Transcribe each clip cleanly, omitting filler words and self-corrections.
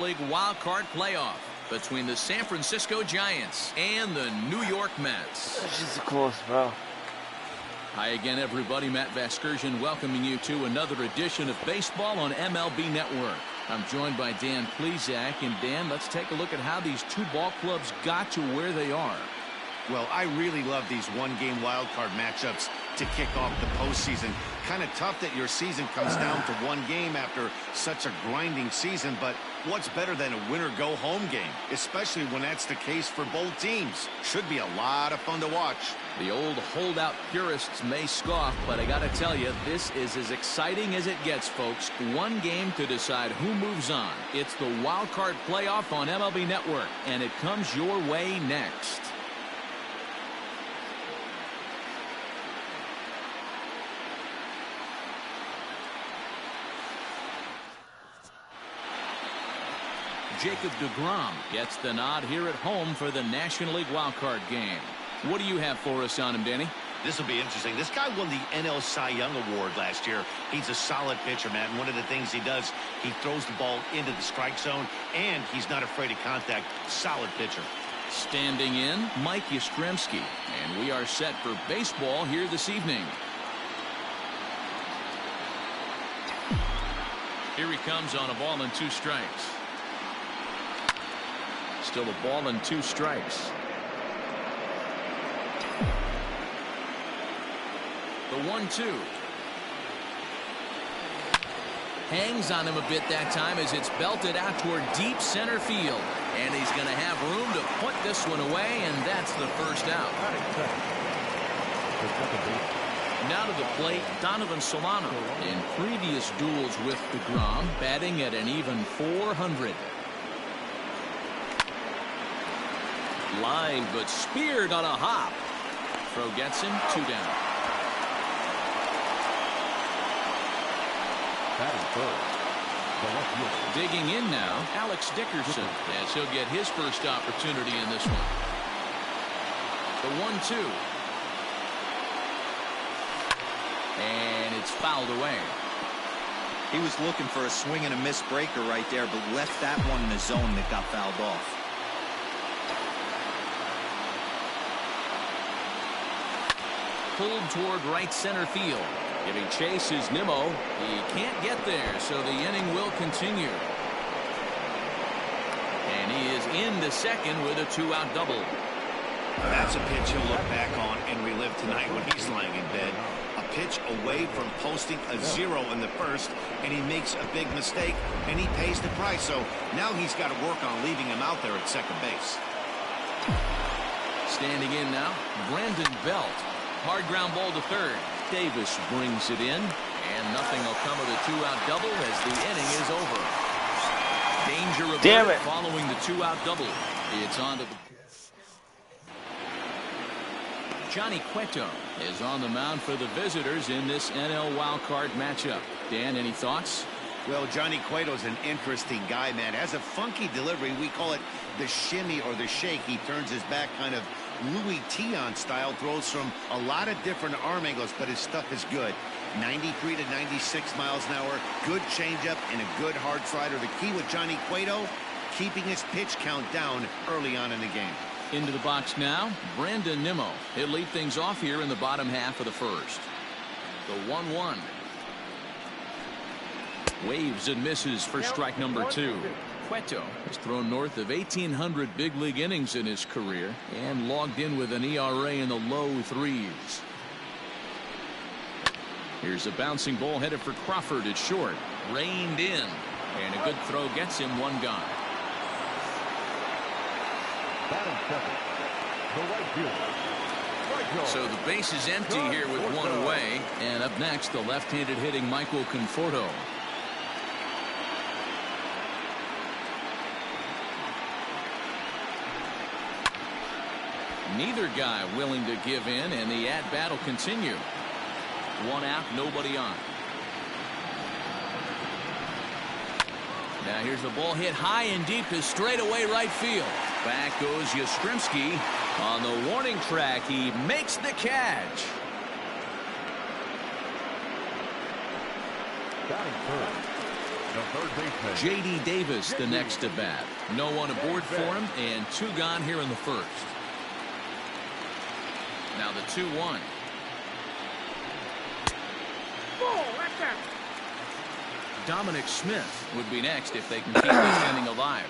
League wild card playoff between the San Francisco Giants and the New York Mets. That's just close, bro. Hi again, everybody. Matt Vasgersian welcoming you to another edition of baseball on MLB Network. I'm joined by Dan Plesac. And Dan, let's take a look at how these two ball clubs got to where they are. Well, I really love these one-game wild card matchups to kick off the postseason. Kind of tough that your season comes down to one game after such a grinding season, but what's better than a winner-go-home game, especially when that's the case for both teams? Should be a lot of fun to watch. The old holdout purists may scoff, but I gotta tell you, this is as exciting as it gets, folks. One game to decide who moves on. It's the wild card playoff on MLB Network, and it comes your way next. Jacob deGrom gets the nod here at home for the National League wildcard game. What do you have for us on him, Danny? This will be interesting. This guy won the NL Cy Young Award last year. He's a solid pitcher, man. One of the things he does, he throws the ball into the strike zone, and he's not afraid of contact. Solid pitcher. Standing in, Mike Yastrzemski. And we are set for baseball here this evening. Here he comes on a ball and 2 strikes. Still a ball and 2 strikes. The 1-2. Hangs on him a bit that time as it's belted out toward deep center field. And he's going to have room to put this one away, and that's the first out. Now to the plate, Donovan Solano. In previous duels with deGrom, batting at an even .400. Line, but speared on a hop. Throw gets him 2 down. Digging in now, Alex Dickerson, as he'll get his first opportunity in this one. The 1-2. And it's fouled away. He was looking for a swing and a miss breaker right there, but left that one in the zone that got fouled off. Pulled toward right center field. Giving chase is Nimmo. He can't get there, so the inning will continue. And he is into second with a 2-out double. That's a pitch he'll look back on and relive tonight when he's lying in bed. A pitch away from posting a 0 in the first, and he makes a big mistake, and he pays the price. So now he's got to work on leaving him out there at second base. Standing in now, Brandon Belt. Hard ground ball to third. Davis brings it in, and nothing will come of the 2-out double as the inning is over. Danger averted following the 2-out double. It's on to the... Johnny Cueto is on the mound for the visitors in this NL wildcard matchup. Dan, any thoughts? Well, Johnny Cueto's an interesting guy, man. Has a funky delivery. We call it the shimmy or the shake. He turns his back kind of Louis Tion style, throws from a lot of different arm angles, but his stuff is good. 93 to 96 miles an hour, good changeup, and a good hard slider. The key with Johnny Cueto, keeping his pitch count down early on in the game. Into the box now, Brandon Nimmo. He'll lead things off here in the bottom half of the first. The 1-1. Waves and misses for strike number 2. Cueto has thrown north of 1,800 big league innings in his career and logged in with an ERA in the low 3s. Here's a bouncing ball headed for Crawford at short. Reined in, and a good throw gets him 1 gone. So the base is empty here with 1 away, and up next the left-handed hitting Michael Conforto. Neither guy willing to give in, and the at-bat will continue. 1 out, nobody on. Now here's the ball hit high and deep to straightaway right field. Back goes Yastrzemski on the warning track. He makes the catch. J.D. Davis, the next to bat. No one aboard for him, and 2 gone here in the first. Now the 2-1. Dominic Smith would be next if they can keep this inning alive.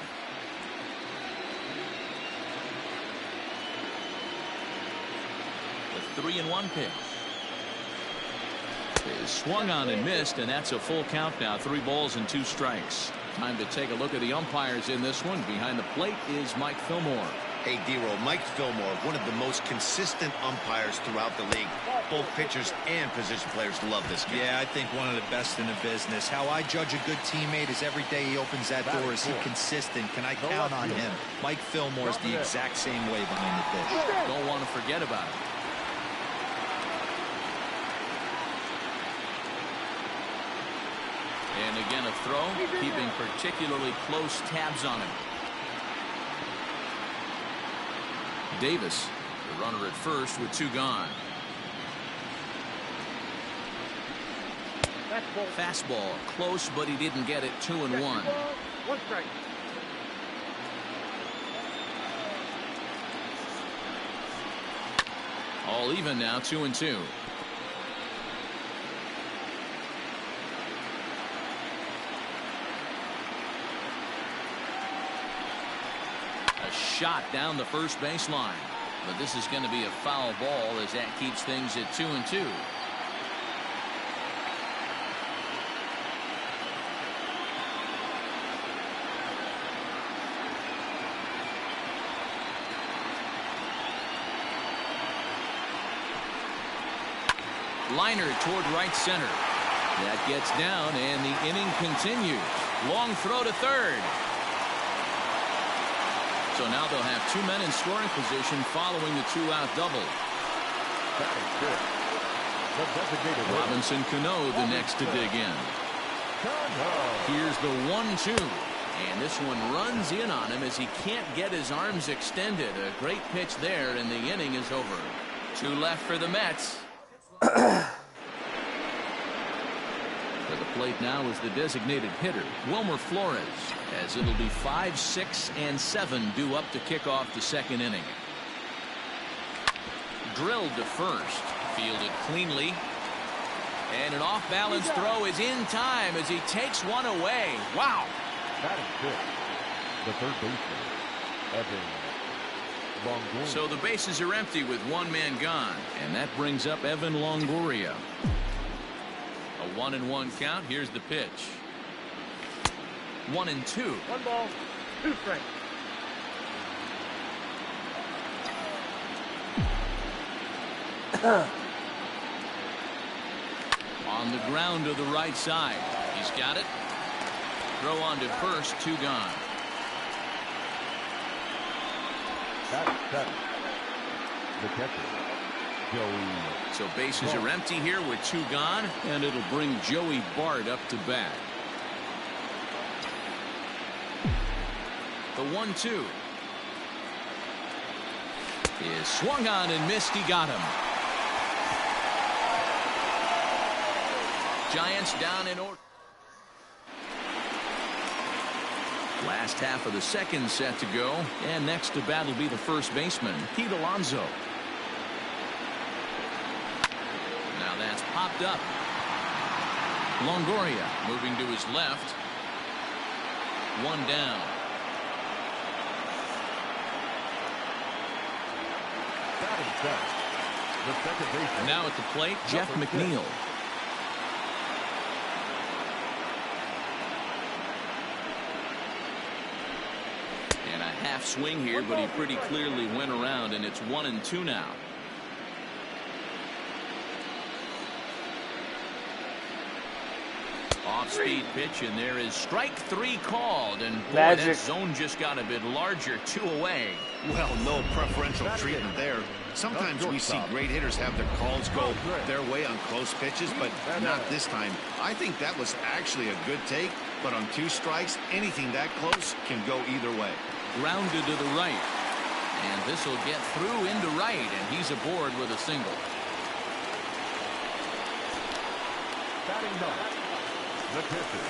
The 3-1 pitch is swung on and missed, and that's a full count now. 3 balls and 2 strikes. Time to take a look at the umpires in this one. Behind the plate is Mike Fillmore. Hey, D-Roll, Mike Fillmore, one of the most consistent umpires throughout the league. Both pitchers and position players love this guy. Yeah, I think one of the best in the business. How I judge a good teammate is every day he opens that door. Is he consistent? Can I count on him? Mike Fillmore's the exact same way behind the dish. Don't want to forget about it. And again, a throw, keeping particularly close tabs on him. Davis, the runner at first with 2 gone. Fastball close, but he didn't get it. 2-1. 1 strike. All even now. 2-2. A shot down the first baseline, but this is going to be a foul ball as that keeps things at 2-2. Liner toward right center. That gets down, and the inning continues. Long throw to third. So now they'll have 2 men in scoring position following the 2-out double. Robinson Cano the next to dig in. Here's the 1-2. And this one runs in on him as he can't get his arms extended. A great pitch there, and the inning is over. 2 left for the Mets. For the plate now is the designated hitter, Wilmer Flores, as it'll be 5, 6, and 7 due up to kick off the 2nd inning. Drilled to first, fielded cleanly, and an off-balance throw is in time as he takes one away. Wow. That is good. The third baseman, Evan Longoria. So the bases are empty with 1 man gone, and that brings up Evan Longoria. A 1-1 count. Here's the pitch. 1-2. 1 ball, 2 strikes. On the ground to the right side. He's got it. Throw on to first. 2 gone. The catcher, Joey. So bases are empty here with 2 gone, and it'll bring Joey Bart up to bat. The 1-2 is swung on and missed. He got him. Giants down in order. Last half of the 2nd set to go, and next to bat will be the first baseman, Pete Alonso. Now that's popped up. Longoria moving to his left. 1 down. The second baseman. Now at the plate, Jeff McNeil. And a half swing here, but he pretty clearly went around, and it's 1-2 now. Off-speed pitch, and there is strike 3 called, and boy, that zone just got a bit larger. 2 away. Well, no preferential treatment there. Sometimes we see great hitters have their calls go their way on close pitches, but not this time. I think that was actually a good take, but on 2 strikes, anything that close can go either way. Grounded to the right, and this will get through into right, and he's aboard with a single. Batting 9, the pitcher,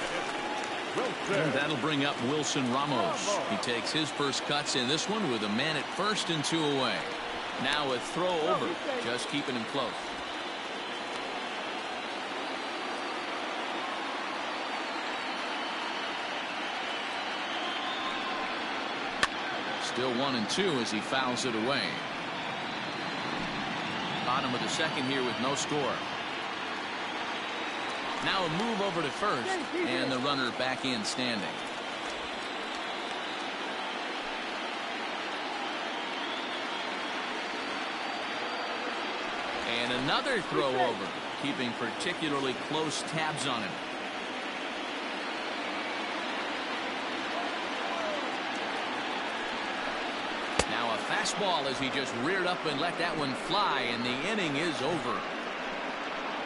And that'll bring up Wilson Ramos. He takes his first cuts in this one with a man at first and 2 away. Now a throw over, just keeping him close. Still 1 and 2 as he fouls it away. Bottom of the second here with no score. Now a move over to first, and the runner back in standing. And another throw over, keeping particularly close tabs on him. Now a fastball as he just reared up and let that one fly, and the inning is over.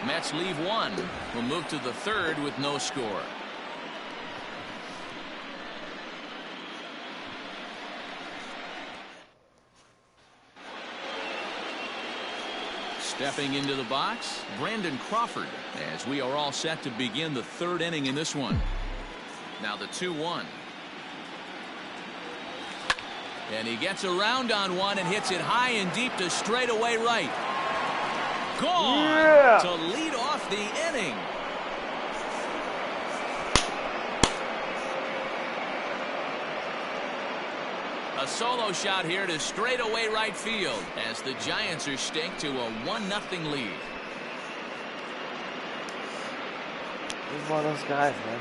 Mets leave 1. We'll move to the third with no score. Stepping into the box, Brandon Crawford, as we are all set to begin the third inning in this one. Now the 2-1. And he gets around on one and hits it high and deep to straightaway right. Gone to lead off the inning. A solo shot here to straightaway right field as the Giants are staked to a 1-0 lead. He's one of those guys, man.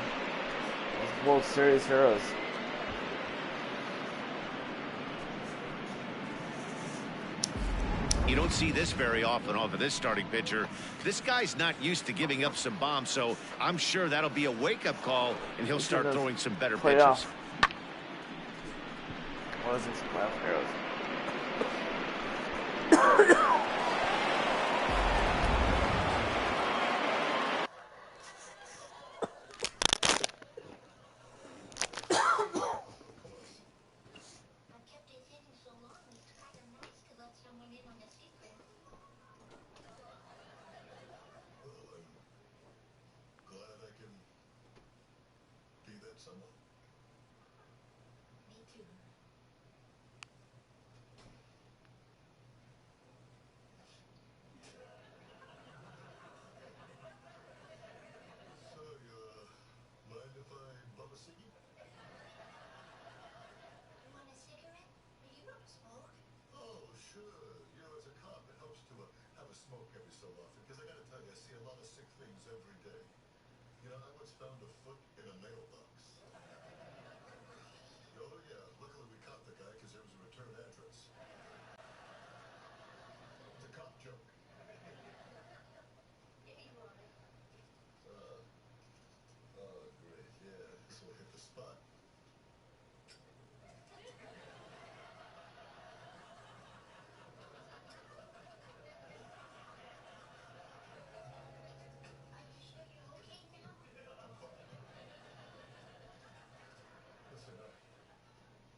Those World Series heroes. You don't see this very often off of this starting pitcher. This guy's not used to giving up some bombs, so I'm sure that'll be a wake-up call, and he'll start throwing some better pitches. What is this class heroes? Found a foot in a mailbox. Oh yeah, luckily we caught the guy because there was a return address. It's a cop joke. Great, yeah, this will hit the spot.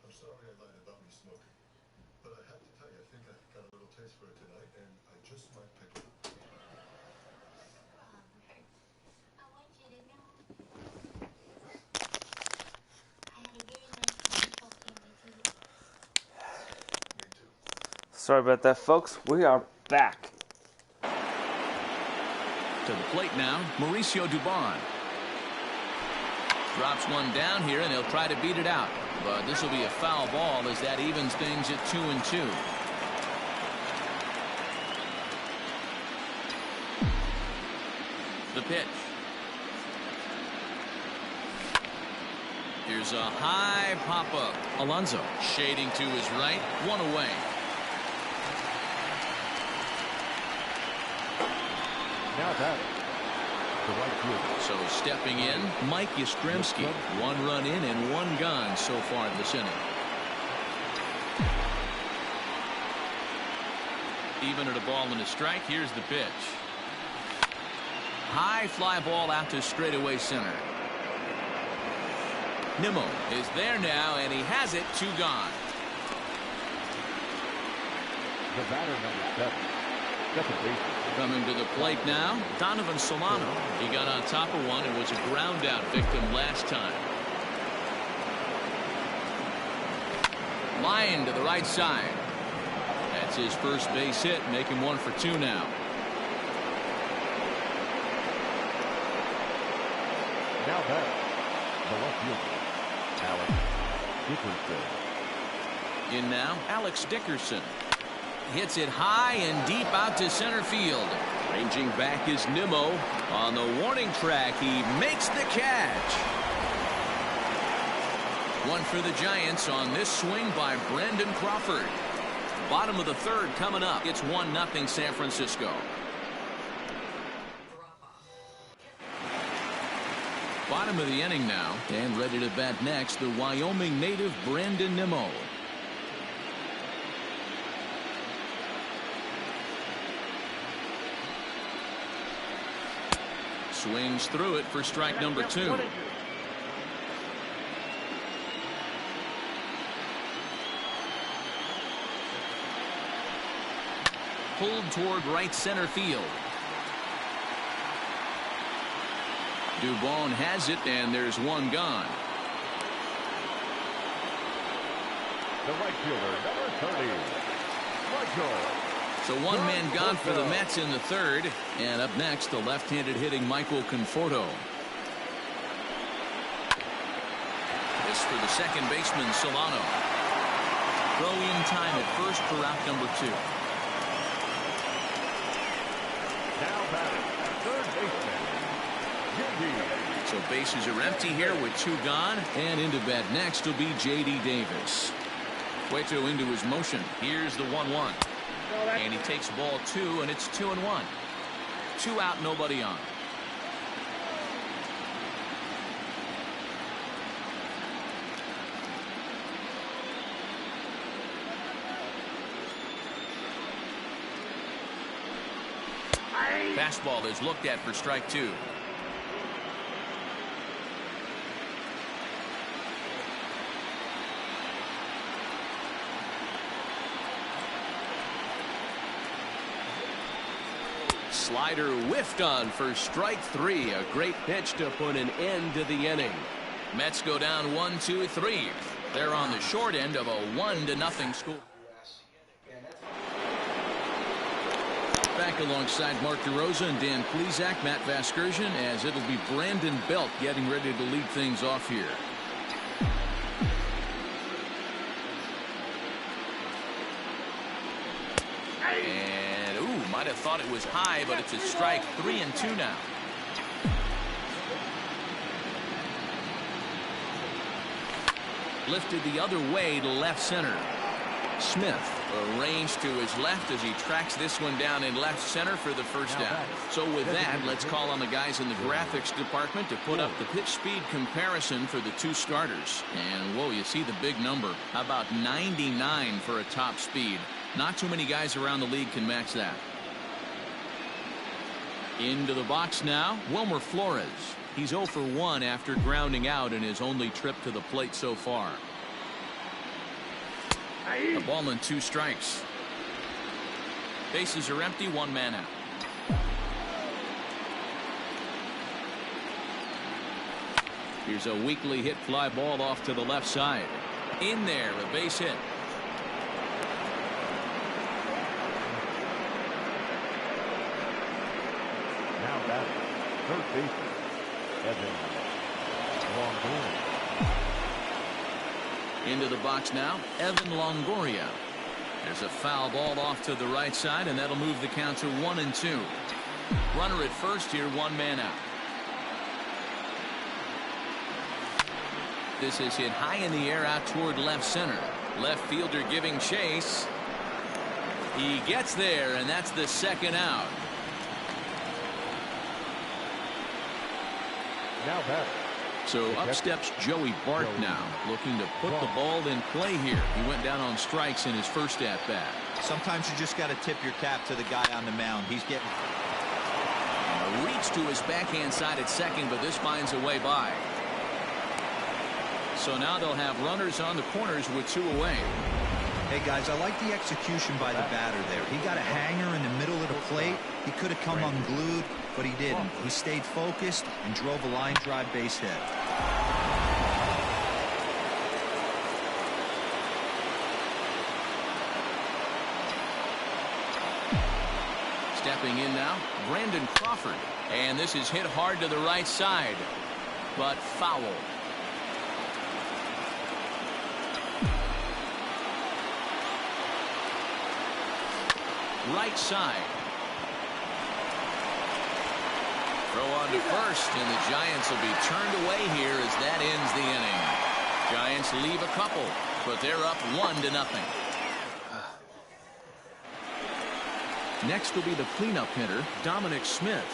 I'm sorry I lied about me smoking, but I have to tell you, I think I got a little taste for it tonight, and I just might pick it up. I want you to know I had a very nice time talking with you. Me too. Sorry about that, folks. We are back. To the plate now, Mauricio Dubon. Drops one down here, and he'll try to beat it out. But this will be a foul ball as that evens things at 2-2. The pitch. Here's a high pop-up. Alonso shading to his right. 1 away. Now that the right fielder. So stepping in, Mike Yastrzemski. 1 run in and 1 gone so far this inning. Even at a ball and a strike, here's the pitch. High fly ball out to straightaway center. Nimmo is there now, and he has it. 2 gone. The batter number 7. Second baseman. Coming to the plate now, Donovan Solano. He got on top of one and was a ground out victim last time. Line to the right side. That's his first base hit, make him 1 for 2 now. Now back, the left fielder, Alex Dickerson. In now, Alex Dickerson. Hits it high and deep out to center field. Ranging back is Nimmo. On the warning track, he makes the catch. 1 for the Giants on this swing by Brandon Crawford. Bottom of the 3rd coming up. It's 1-0 San Francisco. Bottom of the inning now, and ready to bat next, the Wyoming native Brandon Nimmo. Swings through it for strike number 2. Pulled toward right center field. Dubon has it, and there's 1 gone. The right fielder, number 30, Michael. So 1 man gone for the Mets in the 3rd. And up next, the left-handed hitting Michael Conforto. This for the second baseman, Solano. Throw in time at first for out number 2. Now batting, third baseman, J.D. So bases are empty here with 2 gone. And into bat next will be J.D. Davis. Cueto into his motion. Here's the 1-1. And he takes ball 2, and it's 2-1. 2 out, nobody on. Fastball is looked at for strike 2. Slider whiffed on for strike 3. A great pitch to put an end to the inning. Mets go down 1-2-3. They're on the short end of a 1-0 score. Back alongside Mark DeRosa and Dan Plesac, Matt Vasgersian, as it'll be Brandon Belt getting ready to lead things off here. And might have thought it was high, but it's a strike. 3-2 now. Lifted the other way to left center. Smith arranged to his left as he tracks this one down in left center for the first down. So with that, let's call on the guys in the graphics department to put up the pitch speed comparison for the 2 starters. And whoa, you see the big number. How about 99 for a top speed? Not too many guys around the league can match that. Into the box now, Wilmer Flores. He's 0 for 1 after grounding out in his only trip to the plate so far. A ball and 2 strikes. Bases are empty, 1 man out. Here's a weakly hit fly ball off to the left side. In there, a base hit. Now batting, third baseman, Evan Longoria. Into the box now, Evan Longoria. There's a foul ball off to the right side, and that'll move the count to 1-2. Runner at first here, 1 man out. This is hit high in the air out toward left center. Left fielder giving chase. He gets there, and that's the 2nd out. Now batting. So up steps Joey Bart now, looking to put the ball in play here. He went down on strikes in his first at bat. Sometimes you just got to tip your cap to the guy on the mound. He's getting a reach to his backhand side at second, but this finds a way by. So now they'll have runners on the corners with 2 away. Hey guys, I like the execution by the batter there. He got a hanger in the middle of the plate. He could have come unglued, but he didn't. He stayed focused and drove a line drive base hit. Stepping in now, Brandon Crawford. And this is hit hard to the right side, but foul. Right side. Throw on to first, and the Giants will be turned away here as that ends the inning. Giants leave a couple, but they're up 1-0. Next will be the cleanup hitter, Dominic Smith.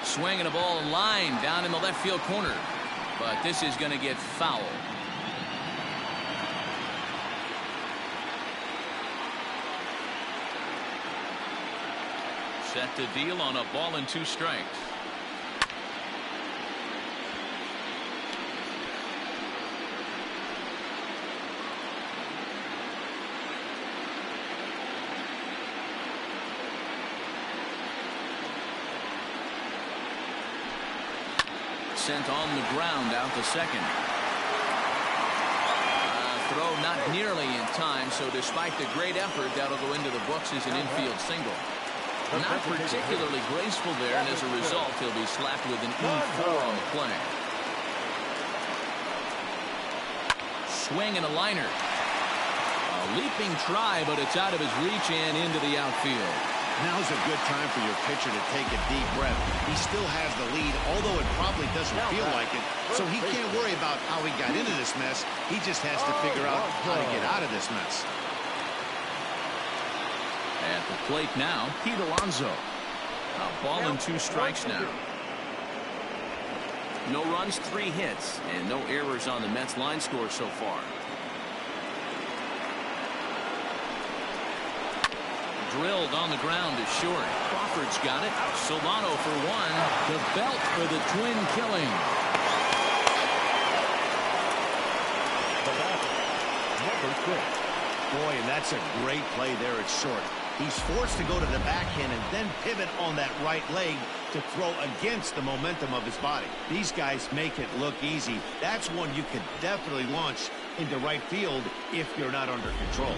Swinging a ball line down in the left field corner, but this is going to get foul. Set to deal on a ball and 2 strikes. Sent on the ground out to second. Throw not nearly in time, so despite the great effort, that'll go into the books as an infield single. Not particularly graceful there, and as a result, he'll be slapped with an E4 on the play. Swing and a liner. A leaping try, but it's out of his reach and into the outfield. Now's a good time for your pitcher to take a deep breath. He still has the lead, although it probably doesn't feel like it, so he can't worry about how he got into this mess. He just has to figure out how to get out of this mess. At the plate now, Pete Alonso. A ball and 2 strikes now. No runs, 3 hits, and no errors on the Mets line score so far. Drilled on the ground is short. Crawford's got it. Solano for 1. The belt for the twin killing. Number 6. Boy, and that's a great play there at short. He's forced to go to the backhand and then pivot on that right leg to throw against the momentum of his body. These guys make it look easy. That's one you could definitely launch into right field if you're not under control.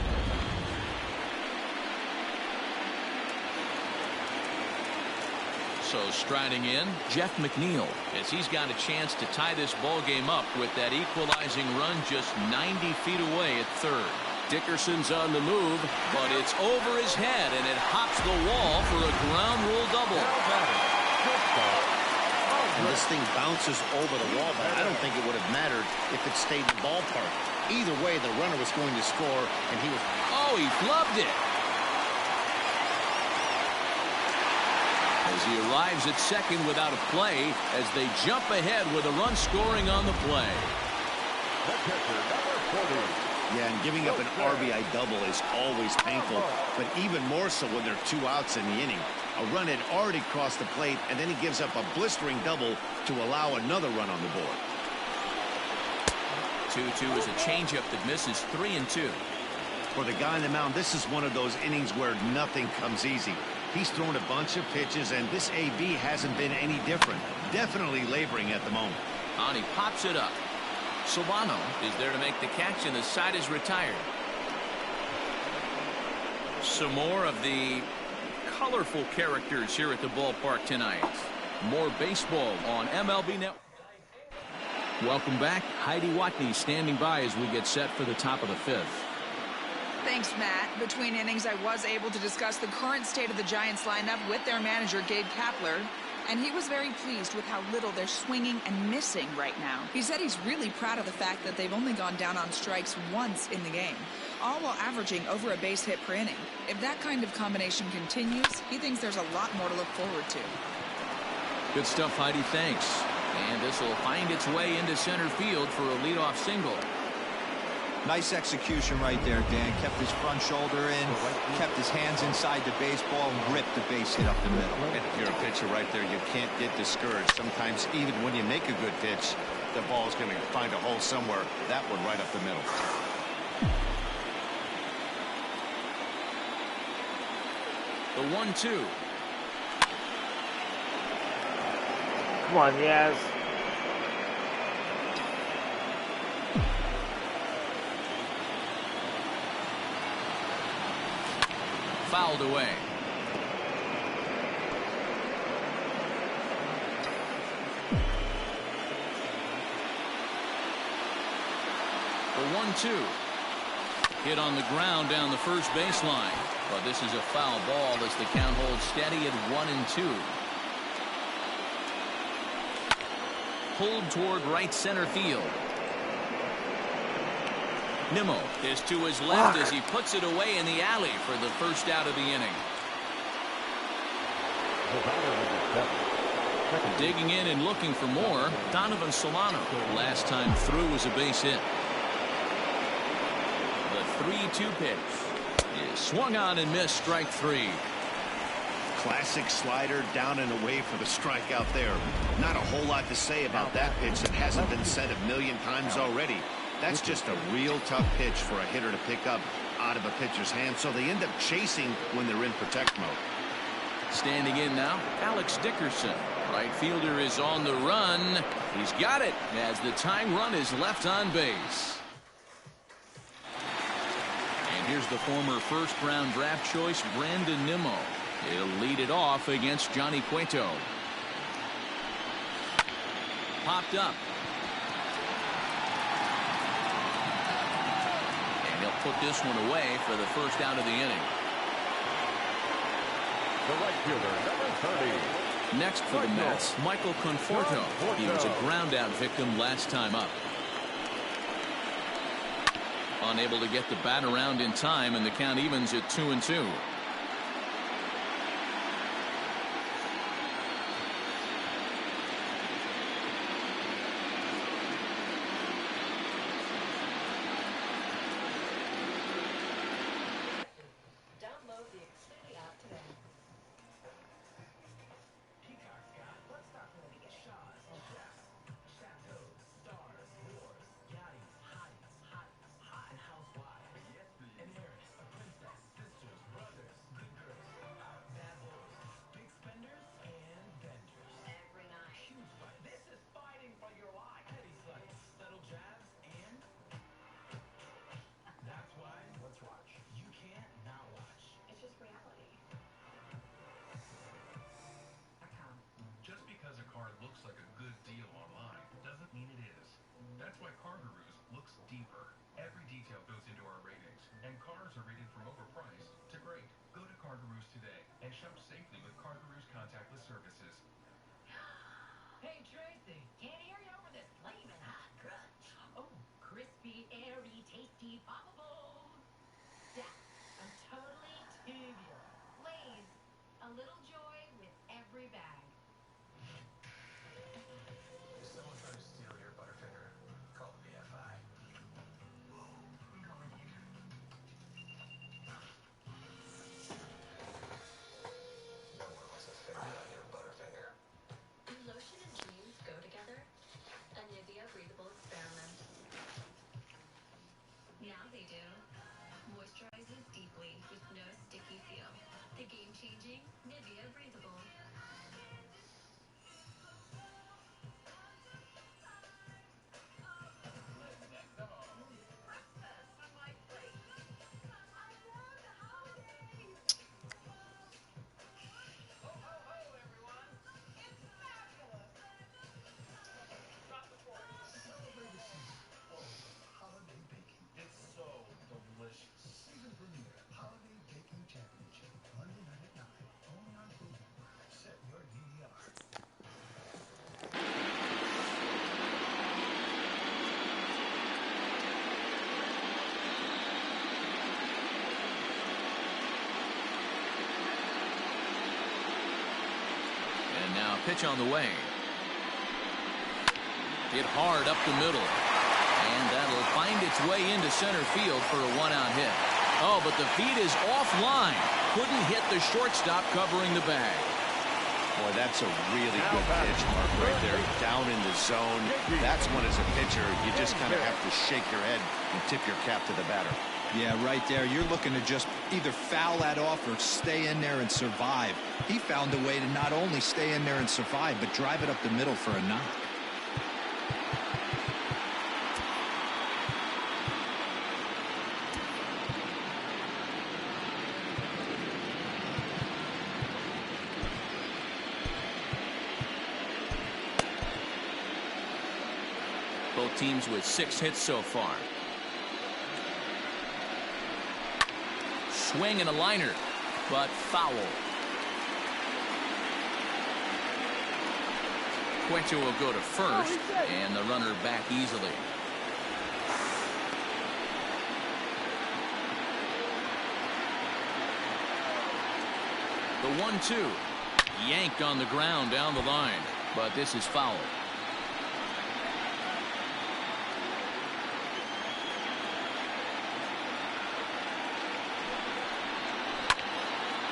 So striding in, Jeff McNeil, as he's got a chance to tie this ball game up with that equalizing run just 90 feet away at third. Dickerson's on the move, but it's over his head, and it hops the wall for a ground rule double. And this thing bounces over the wall, but I don't think it would have mattered if it stayed in the ballpark. Either way, the runner was going to score, and he was... Oh, he flubbed it. As he arrives at second without a play, as they jump ahead with a run scoring on the play. The pitcher, number 40. Yeah, and giving up an RBI double is always painful, but even more so when there are 2 outs in the inning. A run had already crossed the plate, and then he gives up a blistering double to allow another run on the board. 2-2 is a changeup that misses 3-2. For the guy on the mound, this is one of those innings where nothing comes easy. He's thrown a bunch of pitches, and this AB hasn't been any different. Definitely laboring at the moment. And he pops it up. Solano is there to make the catch, and the side is retired. Some more of the colorful characters here at the ballpark tonight. More baseball on MLB Network. Welcome back. Heidi Watney standing by as we get set for the top of the 5th. Thanks, Matt. Between innings, I was able to discuss the current state of the Giants lineup with their manager, Gabe Kapler, and he was very pleased with how little they're swinging and missing right now. He said he's really proud of the fact that they've only gone down on strikes once in the game, all while averaging over a base hit per inning. If that kind of combination continues, he thinks there's a lot more to look forward to. Good stuff, Heidi. Thanks. And this will find its way into center field for a leadoff single. Nice execution right there, Dan. Kept his front shoulder in, kept his hands inside the baseball, and ripped the base hit up the middle. And if you're a pitcher right there, you can't get discouraged. Sometimes even when you make a good pitch, the ball's going to find a hole somewhere. That one right up the middle. The 1-2. Come on, yes. fouled away. The 1-2. Hit on the ground down the first baseline. But this is a foul ball as the count holds steady at 1-2. Pulled toward right center field. Nimmo is to his left as he puts it away in the alley for the first out of the inning. Digging in and looking for more, Donovan Solano. Last time through was a base hit. The 3-2 pitch is swung on and missed, strike 3. Classic slider down and away for the strikeout there. Not a whole lot to say about that pitch that hasn't been said a million times already. That's just a real tough pitch for a hitter to pick up out of a pitcher's hand, so they end up chasing when they're in protect mode. Standing in now, Alex Dickerson. Right fielder is on the run. He's got it as the tying run is left on base. And here's the former first-round draft choice, Brandon Nimmo. He'll lead it off against Johnny Cueto. Popped up. And he'll put this one away for the first out of the inning. The right fielder, number 30. Next for the Mets, Michael Conforto. He was a ground-out victim last time up. Unable to get the bat around in time, and the count evens at 2-2. Pitch on the way. Hit hard up the middle. And that'll find its way into center field for a one-out hit. Oh, but the feed is offline. Couldn't hit the shortstop covering the bag. Boy, that's a really good pitch, Mark, right there. Down in the zone. That's when, as a pitcher, you just kind of have to shake your head and tip your cap to the batter. Yeah, right there. You're looking to just either foul that off or stay in there and survive. He found a way to not only stay in there and survive, but drive it up the middle for a knock. Both teams with 6 hits so far. Swing and a liner, but foul. Cueto will go to first, and the runner back easily. The 1-2. Yanked on the ground down the line, but this is foul.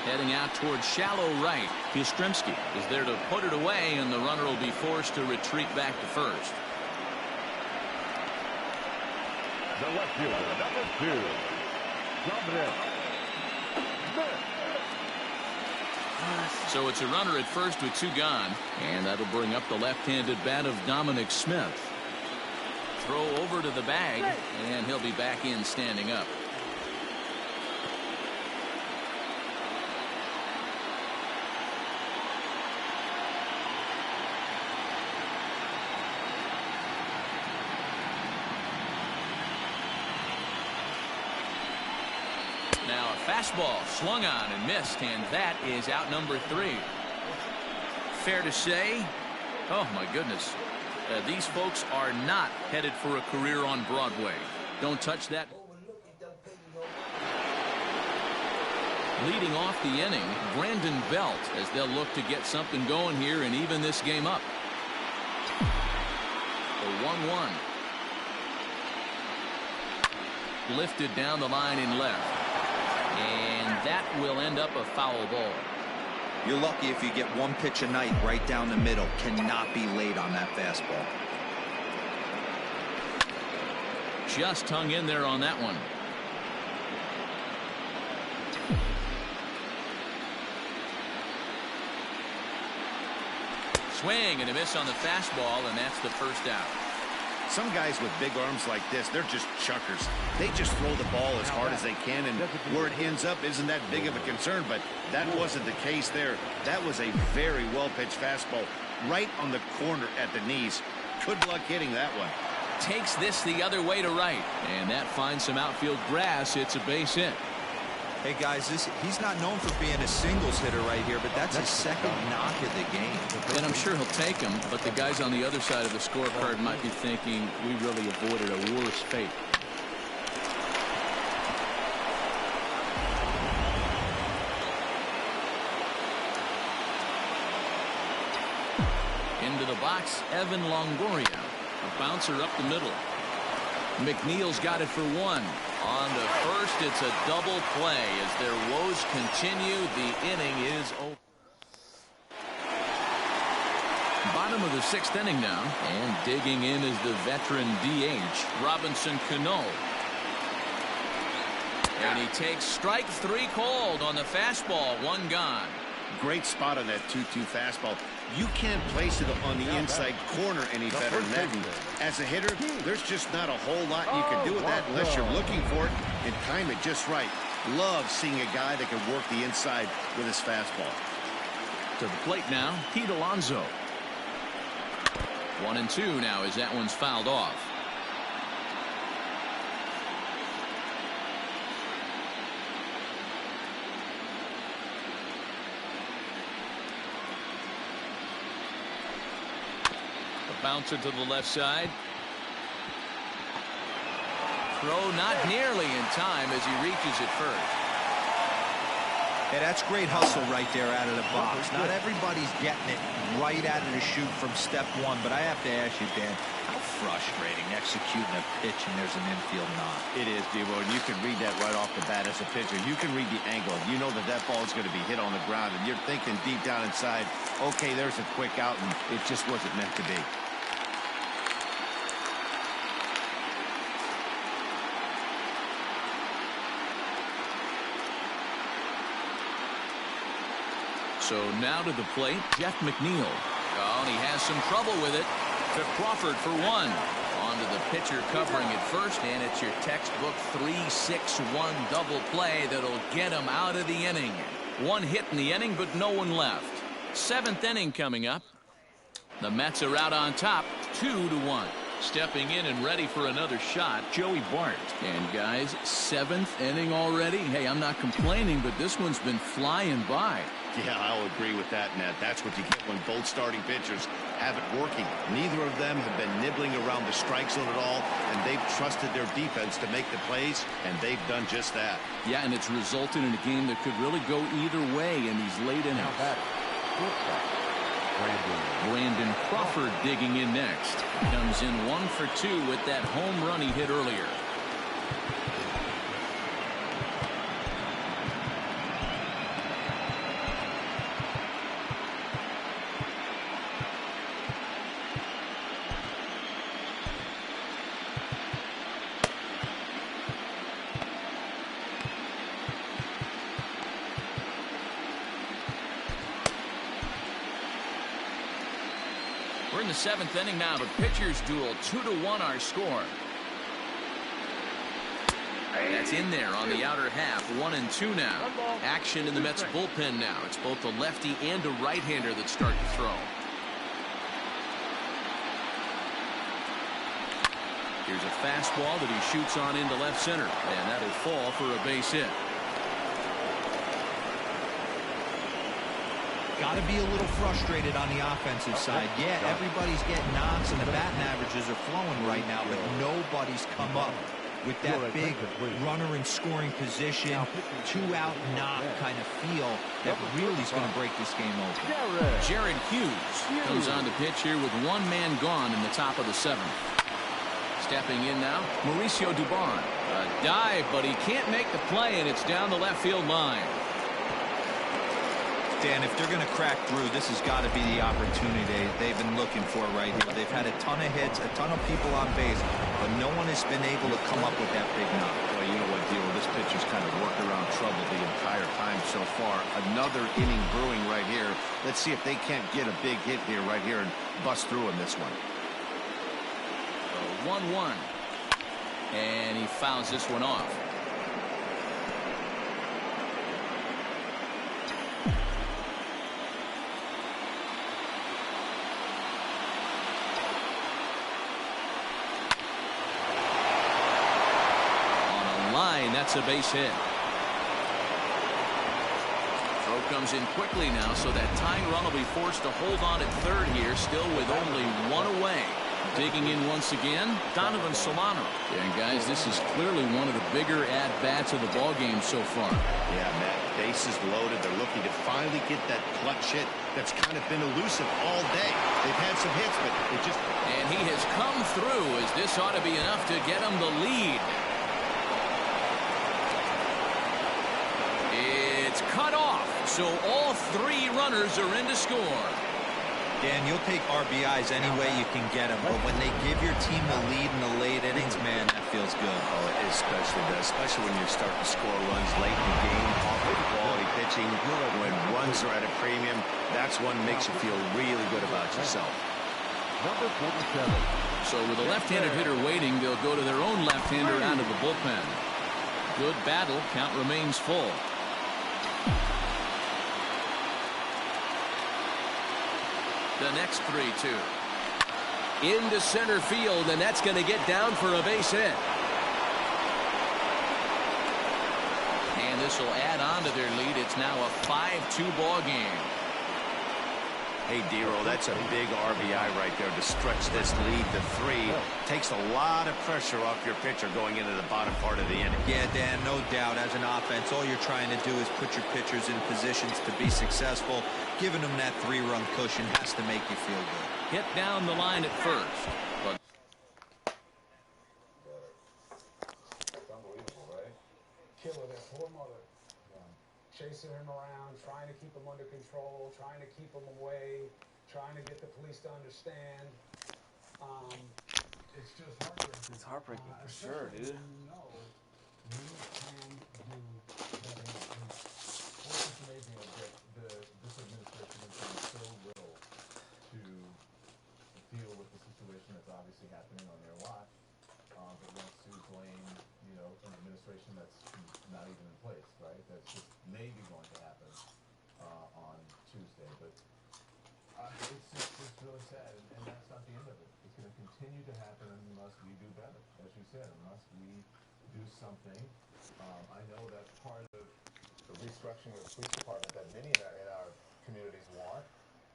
Heading out towards shallow right. Yastrzemski is there to put it away, and the runner will be forced to retreat back to first. The left fielder, number 2, Dominic. So it's a runner at first with 2 gone, and that'll bring up the left-handed bat of Dominic Smith. Throw over to the bag, and he'll be back in standing up. Now a fastball swung on and missed, and that is out number 3. Fair to say, oh my goodness, these folks are not headed for a career on Broadway. Don't touch that. Leading off the inning, Brandon Belt, as they'll look to get something going here and even this game up. The 1-1. Lifted down the line in left. And that will end up a foul ball. You're lucky if you get 1 pitch a night right down the middle. Cannot be late on that fastball. Just hung in there on that one. Swing and a miss on the fastball, and that's the first out. Some guys with big arms like this, they're just chuckers. They just throw the ball as hard as they can, and where it ends up isn't that big of a concern, but that wasn't the case there. That was a very well-pitched fastball right on the corner at the knees. Good luck hitting that one. Takes this the other way to right, and that finds some outfield grass. It's a base hit. Hey guys, he's not known for being a singles hitter right here, but that's his second knock of the game. And I'm sure he'll take him, but the guys on the other side of the scorecard might be thinking we really avoided a worse fate. Into the box, Evan Longoria. A bouncer up the middle. McNeil's got it for 1. On to first, it's a double play as their woes continue. The inning is over. Bottom of the 6th inning now, and digging in is the veteran DH, Robinson Cano. And he takes strike 3 called on the fastball, 1 gone. Great spot on that 2-2 fastball. You can't place it on the inside corner any better than that. And as a hitter, there's just not a whole lot you can do with that unless you're looking for it and time it just right. Love seeing a guy that can work the inside with his fastball. To the plate now, Pete Alonso. 1-2 now as that one's fouled off. Bouncer to the left side. Throw not nearly in time as he reaches it first. Yeah, that's great hustle right there out of the box. Not everybody's getting it right out of the chute from step 1, but I have to ask you, Dan, how frustrating executing a pitch and there's an infield knock. It is, Devo, and you can read that right off the bat as a pitcher. You can read the angle. You know that that ball is going to be hit on the ground, and you're thinking deep down inside, okay, there's a quick out, and it just wasn't meant to be. So now to the plate, Jeff McNeil. Oh, and he has some trouble with it. To Crawford for 1. On to the pitcher covering it first, and it's your textbook 3-6-1 double play that'll get him out of the inning. 1 hit in the inning, but no one left. 7th inning coming up. The Mets are out on top, 2-1. Stepping in and ready for another shot, Joey Bart. And guys, 7th inning already. Hey, I'm not complaining, but this one's been flying by. Yeah, I'll agree with that, Ned. That's what you get when both starting pitchers have it working. Neither of them have been nibbling around the strike zone at all, and they've trusted their defense to make the plays, and they've done just that. Yeah, and it's resulted in a game that could really go either way in these late innings. Brandon Crawford digging in next. Comes in 1 for 2 with that home run he hit earlier. We're in the 7th inning now. The pitchers duel, 2-1 our score. That's in there on the outer half. 1-2 now. Action in the Mets bullpen now. It's both a lefty and a right-hander that start to throw. Here's a fastball that he shoots on into left center, and that'll fall for a base hit. Got to be a little frustrated on the offensive side. Yeah, everybody's getting knocks and the batting averages are flowing right now, but nobody's come up with that big runner in scoring position, 2-out knock kind of feel that really is going to break this game open. Jared Hughes comes on the pitch here with 1 man gone in the top of the 7th. Stepping in now, Mauricio Dubon. A dive, but he can't make the play, and it's down the left field line. Dan, if they're going to crack through, this has got to be the opportunity they've been looking for right here. They've had a ton of hits, a ton of people on base, but no one has been able to come up with that big knock. Well, you know what, Dio? This pitcher's kind of worked around trouble the entire time so far. Another inning brewing right here. Let's see if they can't get a big hit here right here and bust through in this one. 1-1. And he fouls this one off. That's a base hit. Throw comes in quickly now, so that tying run will be forced to hold on at third here, still with only 1 away. Digging in once again, Donovan Solano. And guys, this is clearly one of the bigger at-bats of the ball game so far. Yeah, Matt, bases loaded. They're looking to finally get that clutch hit that's kind of been elusive all day. They've had some hits, but it just... And he has come through, as this ought to be enough to get him the lead. It's cut off, so all 3 runners are in to score. Dan, you'll take RBIs any way you can get them, but when they give your team the lead in the late innings, man, that feels good. Oh, it especially does, especially when you're starting to score runs late in the game, off of quality pitching. When runs are at a premium, that's what makes you feel really good about yourself. Number 47. So with a left-handed hitter waiting, they'll go to their own left-hander out of the bullpen. Good battle. Count remains full. The next 3-2. Into center field, and that's going to get down for a base hit. And this will add on to their lead. It's now a 5-2 ball game. Hey, Dero, that's a big RBI right there to stretch this lead to 3. Takes a lot of pressure off your pitcher going into the bottom part of the inning. Yeah, Dan, no doubt. As an offense, all you're trying to do is put your pitchers in positions to be successful. Giving them that 3-run cushion has to make you feel good. Hit down the line at first. But it's unbelievable, right? Killing their poor mother. Chasing him around, trying to keep him under control, trying to keep him away, trying to get the police to understand. It's just heartbreaking. It's heartbreaking for sure, dude. You know, you can do better. What's amazing is that this administration has done so little to deal with the situation that's obviously happening on their watch, but wants to blame, you know, an administration that's not even in place, right? That's just maybe going to happen on Tuesday, but it's really sad, and that's not the end of it. It's going to continue. continue to happen unless we do better, as you said, unless we do something. I know that's part of the restructuring of the police department that many in our communities want,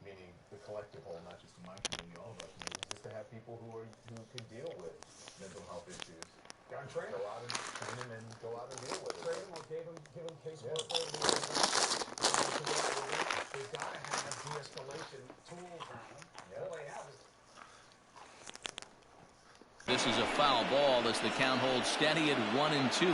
meaning the collective whole, not just in my community, all of our communities, is to have people who can deal with mental health issues. Got train Go out and train them and go out and deal with it. Train them or give them casework. They've got to have de-escalation tools on them. All they have is. This is a foul ball as the count holds steady at 1-2.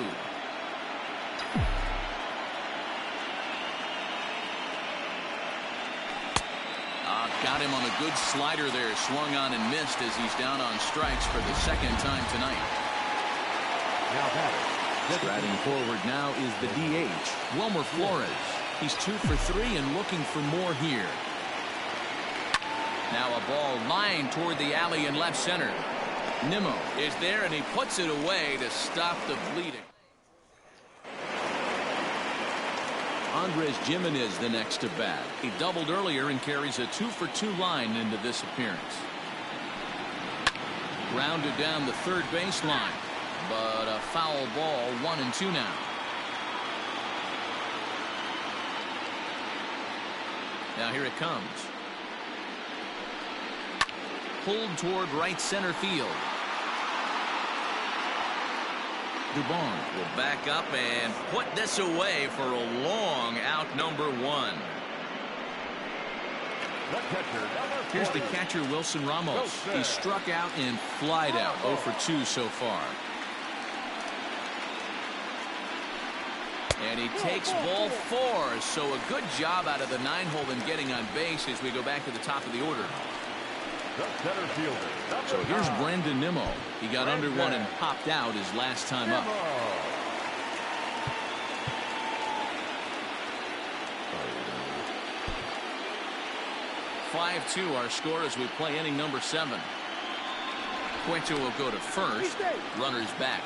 Got him on a good slider there, swung on and missed as he's down on strikes for the second time tonight. Striding forward now is the DH, Wilmer Flores. He's 2 for 3 and looking for more here. Now a ball lined toward the alley in left center. Nimmo is there and he puts it away to stop the bleeding. Andres Gimenez the next to bat. He doubled earlier and carries a 2 for 2 line into this appearance. Grounded down the third baseline, but a foul ball, 1-2 now. Now here it comes. Pulled toward right center field. Dubon will back up and put this away for a long out, number 1. Here's the catcher, Wilson Ramos. He struck out and flied out, 0 for 2 so far. And he takes ball 4, so a good job out of the 9-hole in getting on base as we go back to the top of the order. So here's Brandon Nimmo. He got under one and popped out his last time up. 5-2 our score as we play inning number 7. Cueto will go to first. Runners back.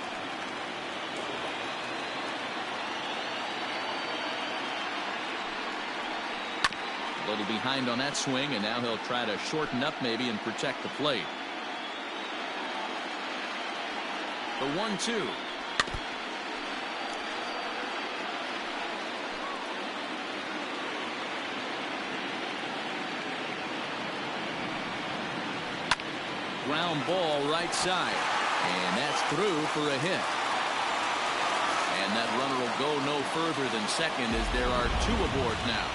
A little behind on that swing, and now he'll try to shorten up maybe and protect the plate. The 1-2. Ground ball right side, and that's through for a hit. And that runner will go no further than second as there are 2 aboard now.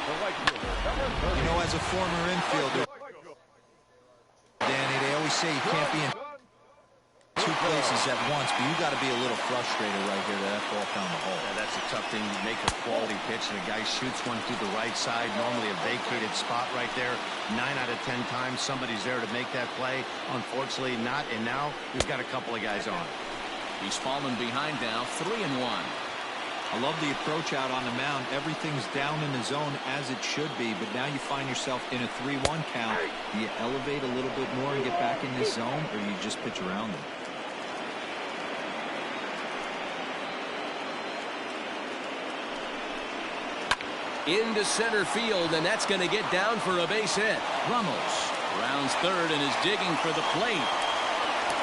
You know, as a former infielder, Danny, they always say you can't be in 2 places at once, but you got to be a little frustrated right here that ball found the hole. Yeah, that's a tough thing. You make a quality pitch and a guy shoots one through the right side, normally a vacated spot right there. 9 out of 10 times somebody's there to make that play. Unfortunately not, and now we've got a couple of guys on. He's fallen behind now, 3-1. I love the approach out on the mound. Everything's down in the zone as it should be, but now you find yourself in a 3-1 count. Do you elevate a little bit more and get back in this zone, or you just pitch around them? Into center field, and that's going to get down for a base hit. Ramos rounds third and is digging for the plate.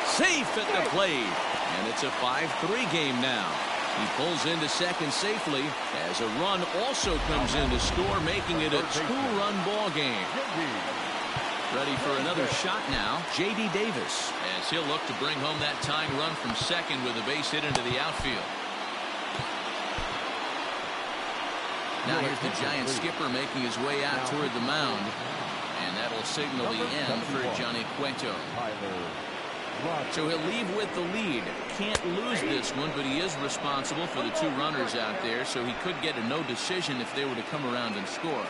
Safe at the plate, and it's a 5-3 game now. He pulls into second safely as a run also comes in to score, making it a 2-run ball game. Ready for another shot now, J.D. Davis, as he'll look to bring home that tying run from second with a base hit into the outfield. Now here's the Giant skipper making his way out toward the mound, and that'll signal the end for Johnny Cueto. So he'll leave with the lead. Can't lose this one, but he is responsible for the 2 runners out there, so he could get a no decision if they were to come around and score.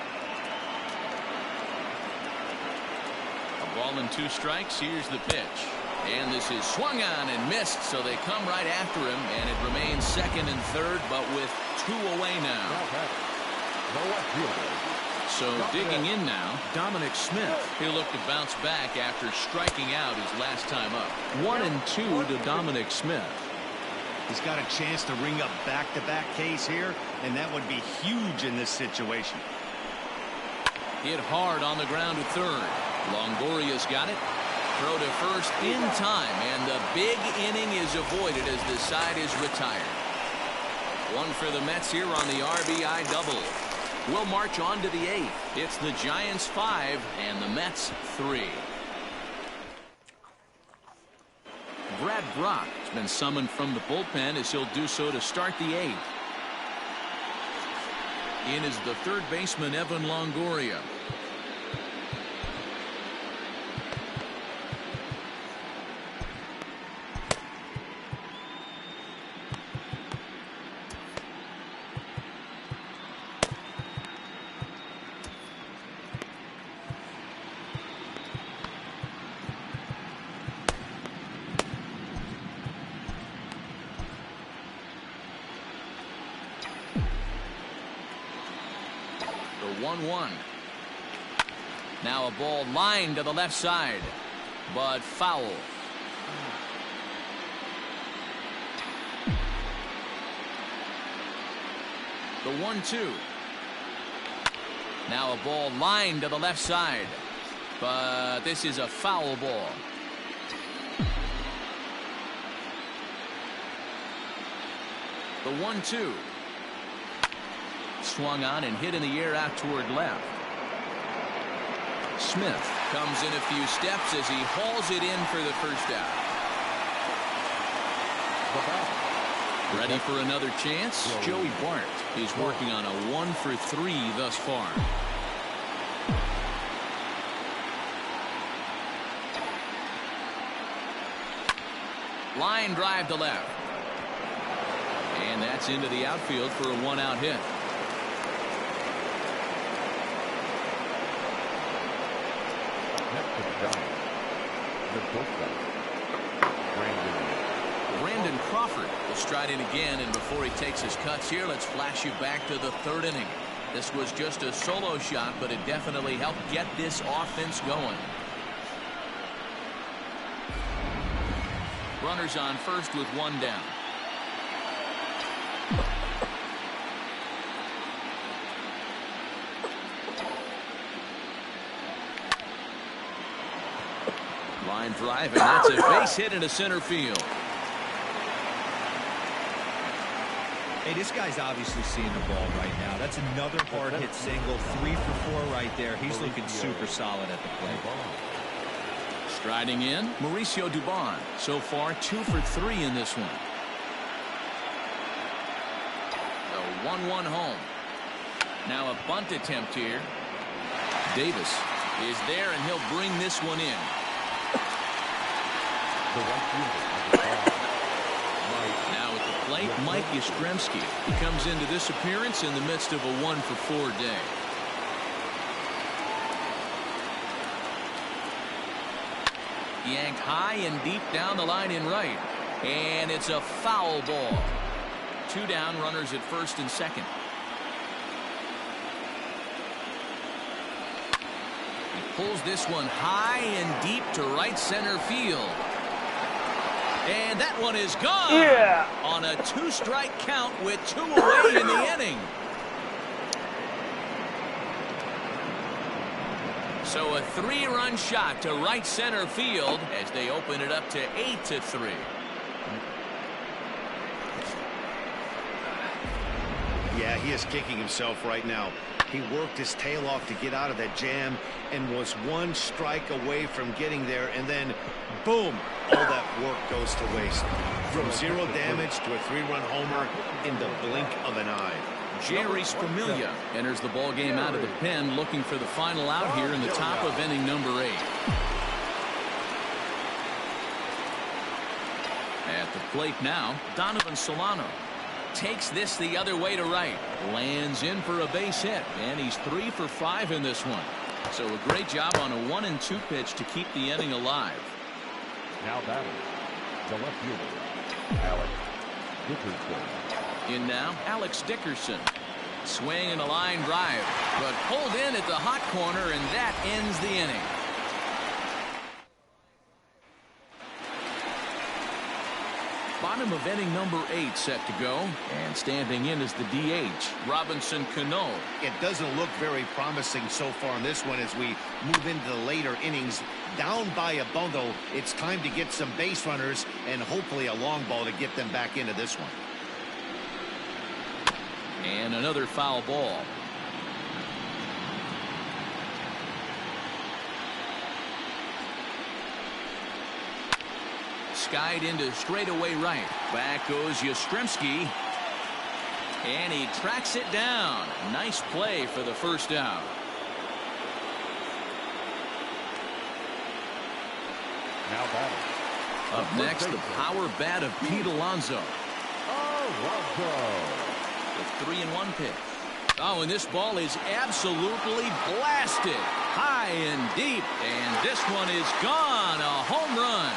A ball and 2 strikes. Here's the pitch. And this is swung on and missed, so they come right after him, and it remains second and third, but with 2 away now. So digging in now, Dominic Smith. He'll look to bounce back after striking out his last time up. 1-2 to Dominic Smith. He's got a chance to ring up back-to-back Ks here, and that would be huge in this situation. Hit hard on the ground at third. Longoria's got it. Throw to first in time, and the big inning is avoided as the side is retired. One for the Mets here on the RBI double. We'll march on to the 8th. It's the Giants 5 and the Mets 3. Brad Brock has been summoned from the bullpen as he'll do so to start the 8th. In is the third baseman, Evan Longoria. The 1-1. Now a ball lined to the left side, but foul. The 1-2. Now a ball lined to the left side, but this is a foul ball. The 1-2. Swung on and hit in the air out toward left. Smith comes in a few steps as he hauls it in for the first out. Ready for another chance? Joey Bart is working on a 1 for 3 thus far. Line drive to left. And that's into the outfield for a 1-out hit. Brandon Crawford will stride in again, and before he takes his cuts here, let's flash you back to the 3rd inning. This was just a solo shot, but it definitely helped get this offense going. Runners on first with 1 down. Line drive, and that's a base hit into center field. Hey, this guy's obviously seeing the ball right now. That's another hard hit single. 3 for 4 right there. He's looking super solid at the plate. Striding in, Mauricio Dubon. So far, 2 for 3 in this one. The 1-1 home. Now a bunt attempt here. Davis is there, and he'll bring this one in. Now at the plate, Mike Yastrzemski. He comes into this appearance in the midst of a 1 for 4 day. Yanked high and deep down the line in right. And it's a foul ball. 2 down, runners at first and second. He pulls this one high and deep to right center field. And that one is gone. Yeah. On a 2-strike count with 2 away in the inning. So a 3-run shot to right center field as they open it up to 8-3. Yeah, he is kicking himself right now. He worked his tail off to get out of that jam and was 1 strike away from getting there, and then boom, all that work goes to waste. From 0 damage to a 3-run homer in the blink of an eye. Jerry Spermilia enters the ball game out of the pen, looking for the final out here in the top of inning number 8. At the plate now, Donovan Solano takes this the other way to right, lands in for a base hit, and he's 3 for 5 in this one. So a great job on a 1-2 pitch to keep the inning alive. Now batting, the left fielder, Alex Dickerson. In now, Alex Dickerson. Swing and a line drive, but pulled in at the hot corner, and that ends the inning. Bottom of inning number 8 set to go. And standing in is the DH, Robinson Cano. It doesn't look very promising so far in this one as we move into the later innings. Down by a bundle, it's time to get some base runners and hopefully a long ball to get them back into this one. And another foul ball. Skied into straightaway right. Back goes Yastrzemski. And he tracks it down. Nice play for the first out. Now batting. Up next, the power bat of Pete Alonso. With 3-1 pitch. Oh, and this ball is absolutely blasted. High and deep. And this one is gone. A home run.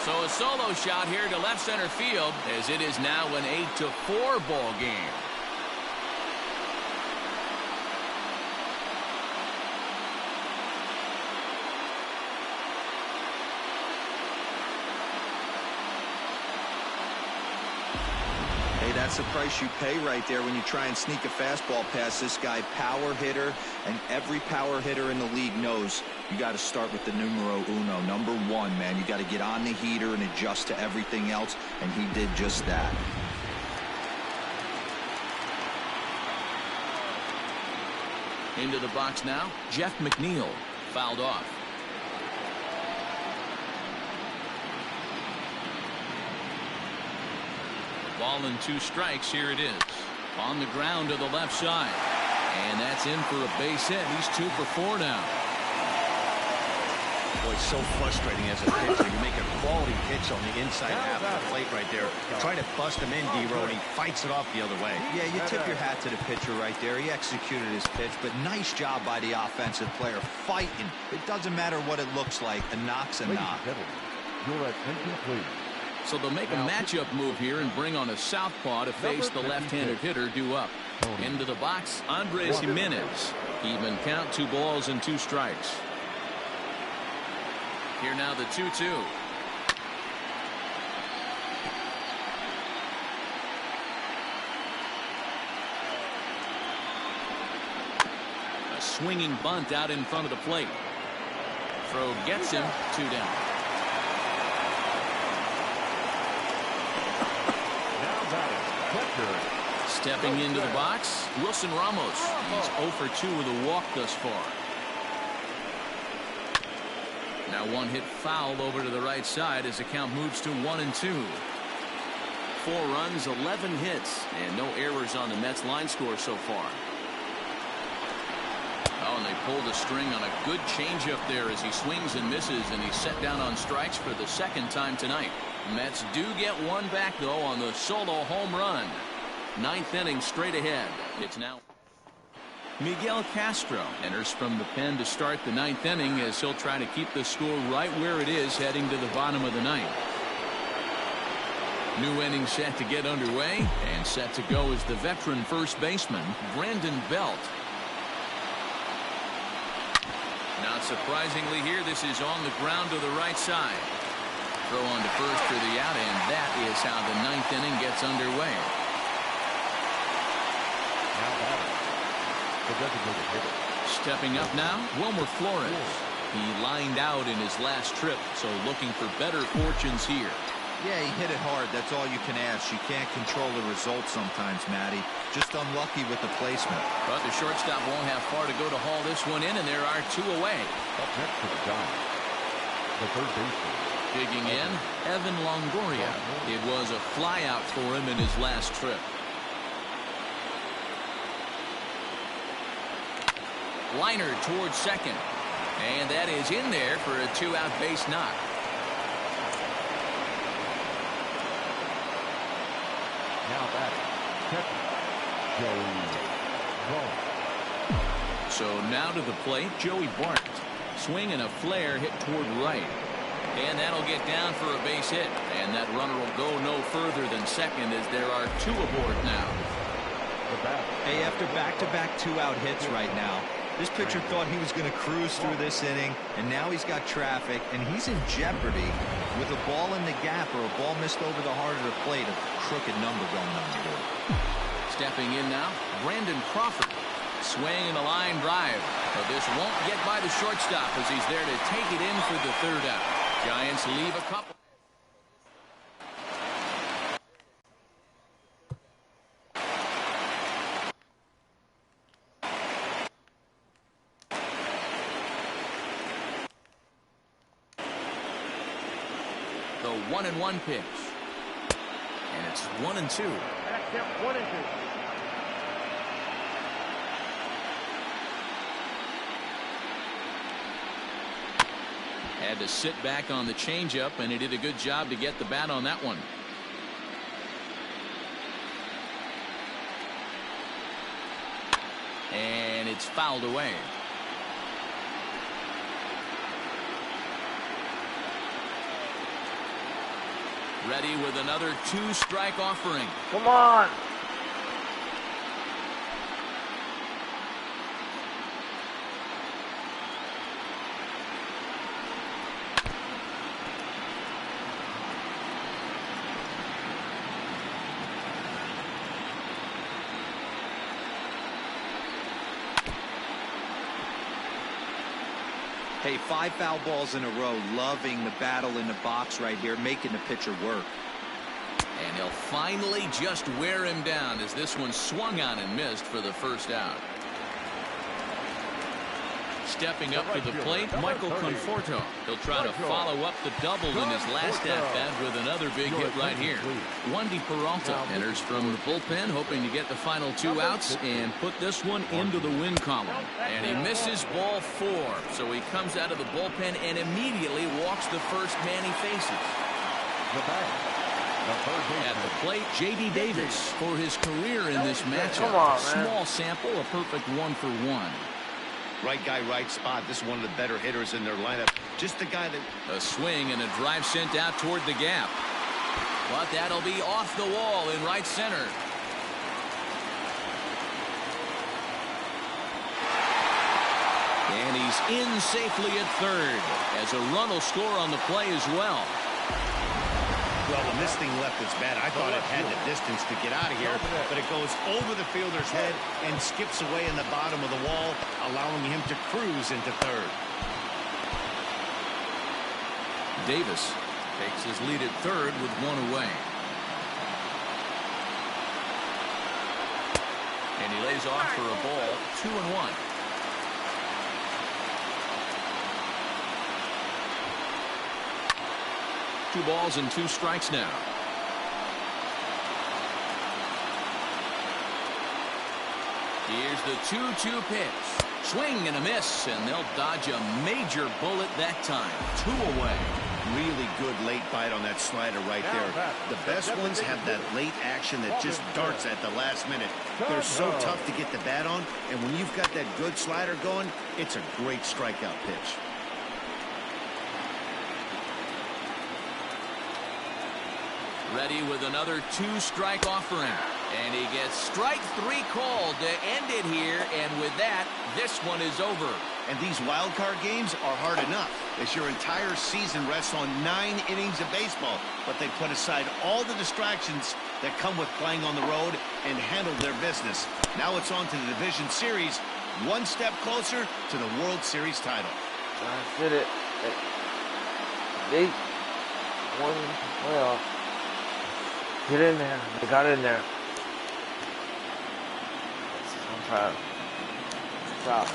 So a solo shot here to left center field as it is now an 8-4 ball game. Hey, that's the price you pay right there when you try and sneak a fastball past this guy. Power hitter, and every power hitter in the league knows you got to start with the numero uno, number 1, man. You got to get on the heater and adjust to everything else, and he did just that. Into the box now, Jeff McNeil, fouled off. Ball and 2 strikes. Here it is. On the ground to the left side. And that's in for a base hit. He's 2 for 4 now. Boy, it's so frustrating as a pitcher. You make a quality pitch on the inside half of the plate right there. Try to bust him in, D-Row, and he fights it off the other way. Yeah, you tip your hat to the pitcher right there. He executed his pitch, but nice job by the offensive player fighting. It doesn't matter what it looks like. A knock's a knock. You're at incomplete. So they'll make a matchup move here and bring on a southpaw to face the left-handed hitter due up. Into the box, Andres Jimenez. Even count, 2 balls and 2 strikes. Here now the 2-2. A swinging bunt out in front of the plate. Throw gets him, 2 down. Stepping into the box, Wilson Ramos. He's 0 for 2 with a walk thus far. Now 1 hit foul over to the right side as the count moves to 1-2. 4 runs, 11 hits, and no errors on the Mets line score so far. Oh, and they pulled a string on a good changeup there as he swings and misses, and he's set down on strikes for the 2nd time tonight. Mets do get 1 back, though, on the solo home run. 9th inning straight ahead. It's now Miguel Castro enters from the pen to start the 9th inning as he'll try to keep the score right where it is heading to the bottom of the 9th. New inning set to get underway, and set to go is the veteran first baseman, Brandon Belt. Not surprisingly here, this is on the ground to the right side. Throw on to first for the out, and that is how the 9th inning gets underway. Stepping up now, Wilmer Flores. He lined out in his last trip, so looking for better fortunes here. Yeah, he hit it hard. That's all you can ask. You can't control the results sometimes, Matty. Just unlucky with the placement. But the shortstop won't have far to go to haul this one in, and there are 2 away. Up next to the Giants, the third baseman. Digging in, Evan Longoria. It was a flyout for him in his last trip. Liner towards second. And that is in there for a 2-out base knock. Now batting, catcher, Joey Bart. So now to the plate, Joey Bart. Swing and a flare hit toward right. And that'll get down for a base hit. And that runner will go no further than second as there are 2 aboard now. Hey, after back-to-back 2-out hits right now, This pitcher thought he was going to cruise through this inning, and now he's got traffic, and he's in jeopardy with a ball in the gap or a ball missed over the heart of the plate, a crooked number going on the board. Stepping in now, Brandon Crawford. Swing and a line drive. But this won't get by the shortstop as he's there to take it in for the third out. Giants leave a couple. The 1-1 pitch. And it's 1-2. That's it, 1-2. Had to sit back on the changeup, and he did a good job to get the bat on that one. And it's fouled away. Ready with another 2-strike offering. Come on. Hey, 5 foul balls in a row. Loving the battle in the box right here, making the pitcher work. And he'll finally just wear him down as this one swung on and missed for the first out. Stepping up to the plate, Michael Conforto. He'll try to follow up the double in his last at-bat with another big hit right here. Wandy Peralta enters from the bullpen, hoping to get the final 2 outs and put this one into the win column. And he misses ball 4, so he comes out of the bullpen and immediately walks the first man he faces. At the plate, J.D. Davis for his career in this matchup. Small sample, a perfect 1-for-1. Right guy, right spot. This is one of the better hitters in their lineup. Just the guy that... A swing and a drive sent out toward the gap. But that'll be off the wall in right center. And he's in safely at third as a run will score on the play as well. Well, when this thing left its bat, I thought it had the distance to get out of here, but it goes over the fielder's head and skips away in the bottom of the wall, allowing him to cruise into third. Davis takes his lead at third with 1 away. And he lays off for a ball, 2-1. 2 balls and 2 strikes now. Here's the 2-2 pitch. Swing and a miss, and they'll dodge a major bullet that time. 2 away. Really good late bite on that slider right there. The best ones have that late action that just darts at the last minute. They're so tough to get the bat on, and when you've got that good slider going, it's a great strikeout pitch. Ready with another 2-strike offering. And he gets strike 3 called to end it here. And with that, this one is over. And these wild card games are hard enough, as your entire season rests on 9 innings of baseball. But they put aside all the distractions that come with playing on the road and handle their business. Now it's on to the division series, 1 step closer to the World Series title. I did it. They won the playoff. Get in there. They got in there. I'm proud. Proud.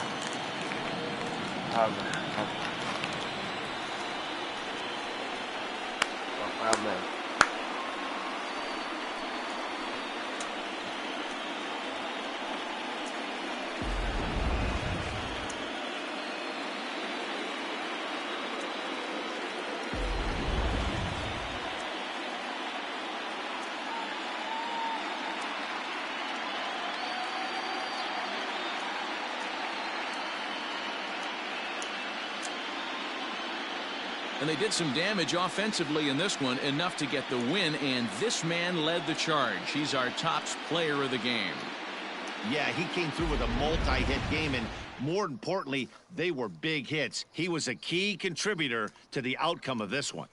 Proud, man. I'm proud, man. And they did some damage offensively in this one, enough to get the win, and this man led the charge. He's our top player of the game. Yeah, he came through with a multi-hit game, and more importantly, they were big hits. He was a key contributor to the outcome of this one.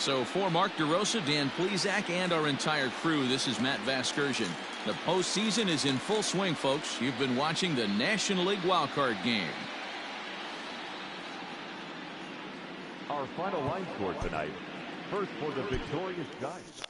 So for Mark DeRosa, Dan Plesac, and our entire crew, this is Matt Vasgersian. The postseason is in full swing, folks. You've been watching the National League wildcard game. Our final line score tonight. First for the victorious Giants.